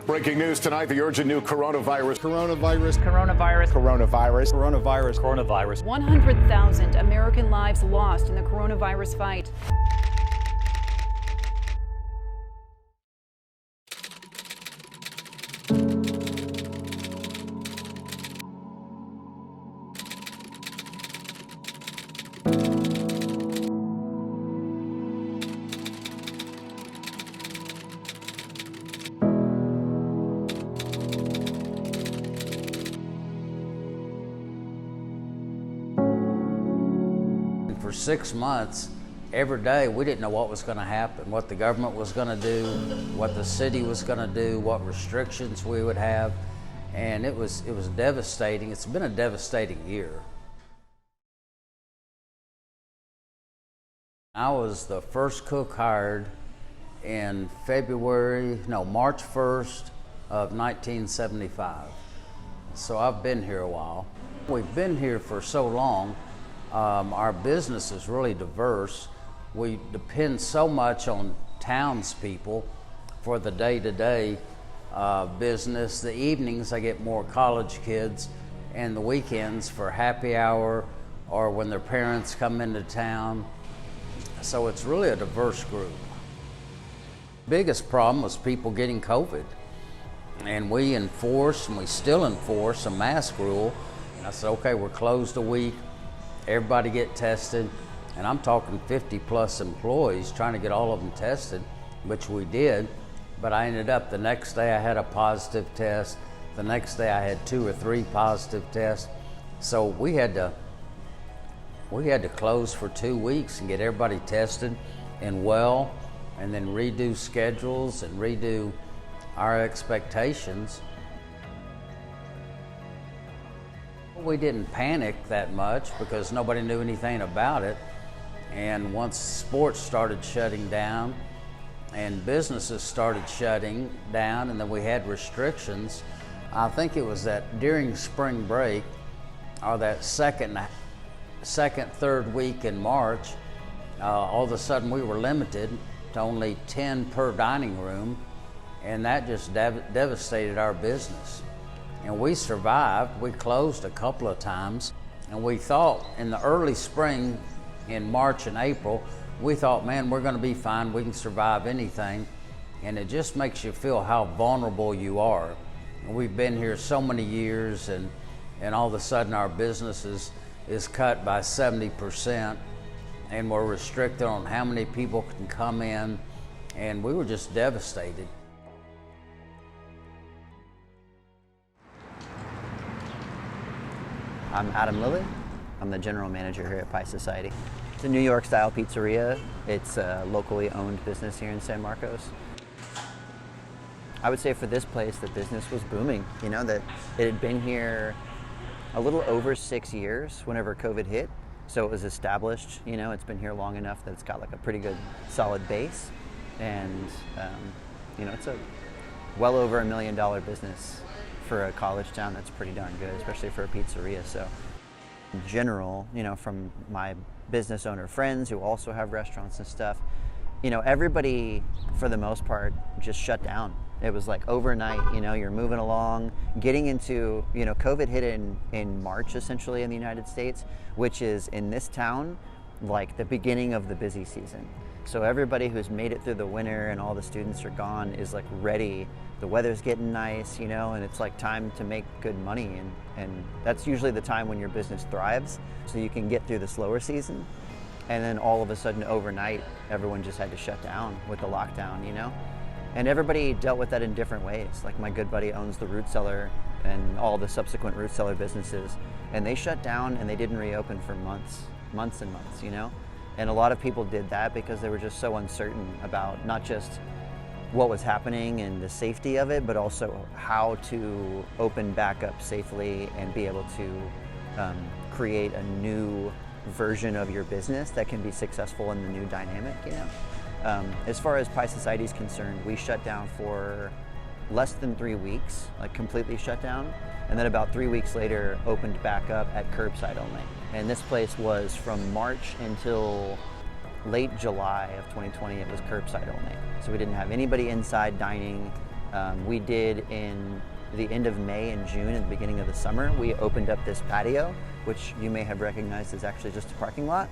Breaking news tonight, the urgent new coronavirus. 100,000 American lives lost in the coronavirus fight. For 6 months, every day we didn't know what was going to happen, what the government was going to do, what the city was going to do, what restrictions we would have, and it was devastating. It's been a devastating year. I was the first cook hired in March 1st of 1975. So I've been here a while. We've been here for so long. Our business is really diverse. We depend so much on townspeople for the day-to-day business. The evenings I get more college kids, and the weekends for happy hour or when their parents come into town. So it's really a diverse group. Biggest problem was people getting COVID. And we enforce, and we still enforce, a mask rule. And I said, okay, we're closed a week. Everybody get tested, and I'm talking 50 plus employees trying to get all of them tested, which we did, but I ended up the next day I had a positive test, the next day I had 2 or 3 positive tests, so we had to close for 2 weeks and get everybody tested and well, and then redo schedules and redo our expectations. We didn't panic that much because nobody knew anything about it. And once sports started shutting down and businesses started shutting down, and then we had restrictions, I think it was that during spring break, or that second, third week in March, all of a sudden we were limited to only 10 per dining room, and that just devastated our business. And we survived. We closed a couple of times, and we thought in the early spring, in March and April, we thought, man, we're going to be fine. We can survive anything. And it just makes you feel how vulnerable you are. And we've been here so many years, and all of a sudden our business is cut by 70%, and we're restricted on how many people can come in, and we were just devastated. I'm Adam Lilly. I'm the general manager here at Pie Society. It's a New York style pizzeria. It's a locally owned business here in San Marcos. I would say for this place, the business was booming. You know, that it had been here a little over 6 years whenever COVID hit. So it was established, you know, it's been here long enough that it's got like a pretty good solid base. And, you know, it's a well over $1 million business. For a college town, that's pretty darn good, especially for a pizzeria. So in general, you know, from my business owner friends who also have restaurants and stuff, you know, everybody for the most part just shut down. It was like overnight, you know, you're moving along, getting into, you know, COVID hit in March essentially in the United States, which is in this town like the beginning of the busy season. So everybody who's made it through the winter and all the students are gone is like ready. The weather's getting nice, you know, and it's like time to make good money, and that's usually the time when your business thrives, so you can get through the slower season. And then all of a sudden overnight, everyone just had to shut down with the lockdown, you know? And everybody dealt with that in different ways. Like my good buddy owns the Root Cellar and all the subsequent Root Cellar businesses, and they shut down and they didn't reopen for months and months, you know? And a lot of people did that because they were just so uncertain about not just what was happening and the safety of it, but also how to open back up safely and be able to create a new version of your business that can be successful in the new dynamic, you know. As far as Pie Society is concerned, we shut down for less than 3 weeks, like completely shut down, and then about 3 weeks later opened back up at curbside only. And this place was from March until late July of 2020, it was curbside only. So we didn't have anybody inside dining. We did in the end of May and June and the beginning of the summer, we opened up this patio, which you may have recognized as actually just a parking lot.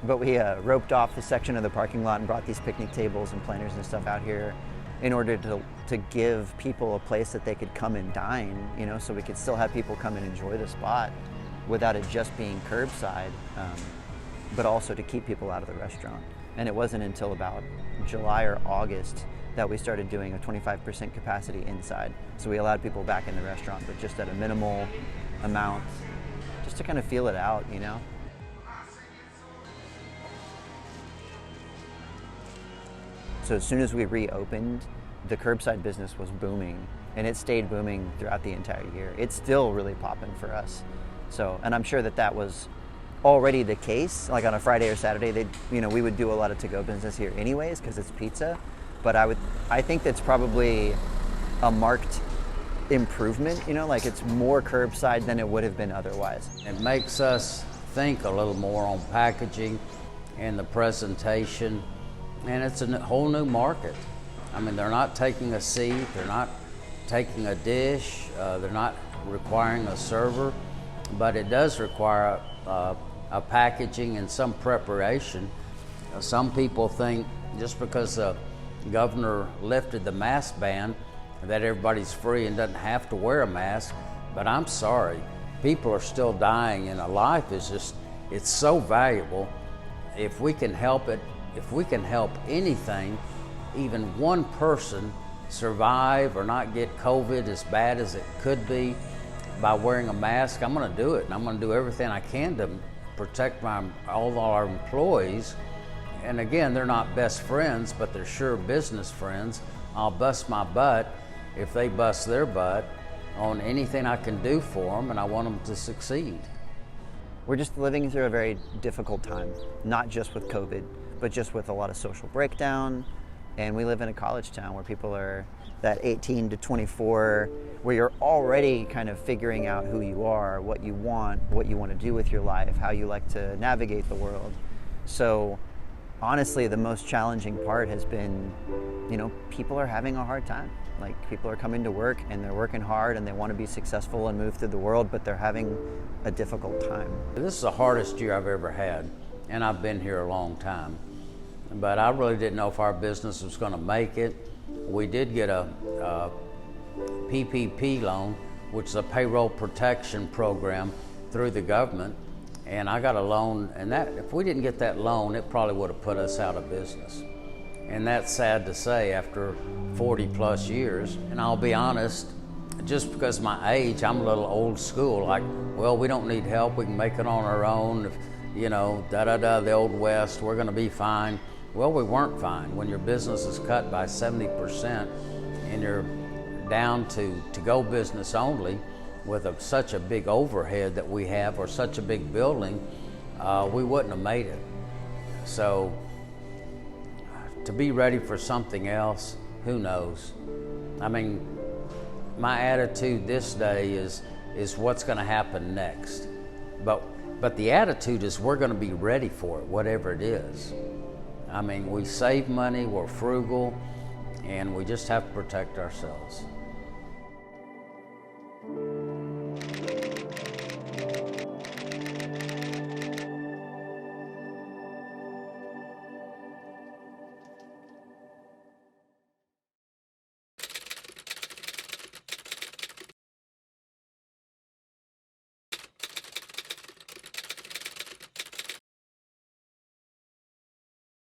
But we roped off the section of the parking lot and brought these picnic tables and planters and stuff out here in order to give people a place that they could come and dine, you know, so we could still have people come and enjoy the spot without it just being curbside, but also to keep people out of the restaurant. And it wasn't until about July or August that we started doing a 25% capacity inside. So we allowed people back in the restaurant, but just at a minimal amount, just to kind of feel it out, you know? So as soon as we reopened, the curbside business was booming, and it stayed booming throughout the entire year. It's still really popping for us. So, and I'm sure that that was already the case. Like on a Friday or Saturday, we would do a lot of to-go business here anyways, because it's pizza. But I think that's probably a marked improvement, you know, like it's more curbside than it would have been otherwise. It makes us think a little more on packaging and the presentation, and it's a whole new market. I mean, they're not taking a seat, they're not taking a dish, they're not requiring a server, but it does require a packaging and some preparation. Some people think just because the governor lifted the mask ban that everybody's free and doesn't have to wear a mask, but I'm sorry, people are still dying, and a life is just, it's so valuable. If we can help it, if we can help anything, even one person survive or not get COVID as bad as it could be by wearing a mask, I'm gonna do it, and I'm gonna do everything I can to protect all our employees. And again, they're not best friends, but they're sure business friends. I'll bust my butt if they bust their butt on anything I can do for them, and I want them to succeed. We're just living through a very difficult time, not just with COVID, but just with a lot of social breakdown. And we live in a college town where people are that 18 to 24, where you're already kind of figuring out who you are, what you want to do with your life, how you like to navigate the world. So honestly, the most challenging part has been, you know, people are having a hard time. Like, people are coming to work and they're working hard and they want to be successful and move through the world, but they're having a difficult time. This is the hardest year I've ever had, and I've been here a long time. But I really didn't know if our business was going to make it. We did get a PPP loan, which is a payroll protection program through the government. And I got a loan, and that, if we didn't get that loan, it probably would have put us out of business. And that's sad to say after 40 plus years. And I'll be honest, just because of my age, I'm a little old school. Like, well, we don't need help, we can make it on our own. If, you know, the Old West, we're gonna be fine. Well, we weren't fine. When your business is cut by 70% and you're down to go business only with such a big overhead that we have, or such a big building, we wouldn't have made it. So to be ready for something else, who knows? I mean, my attitude this day is what's gonna happen next. But the attitude is we're gonna be ready for it, whatever it is. I mean, we save money, we're frugal, and we just have to protect ourselves.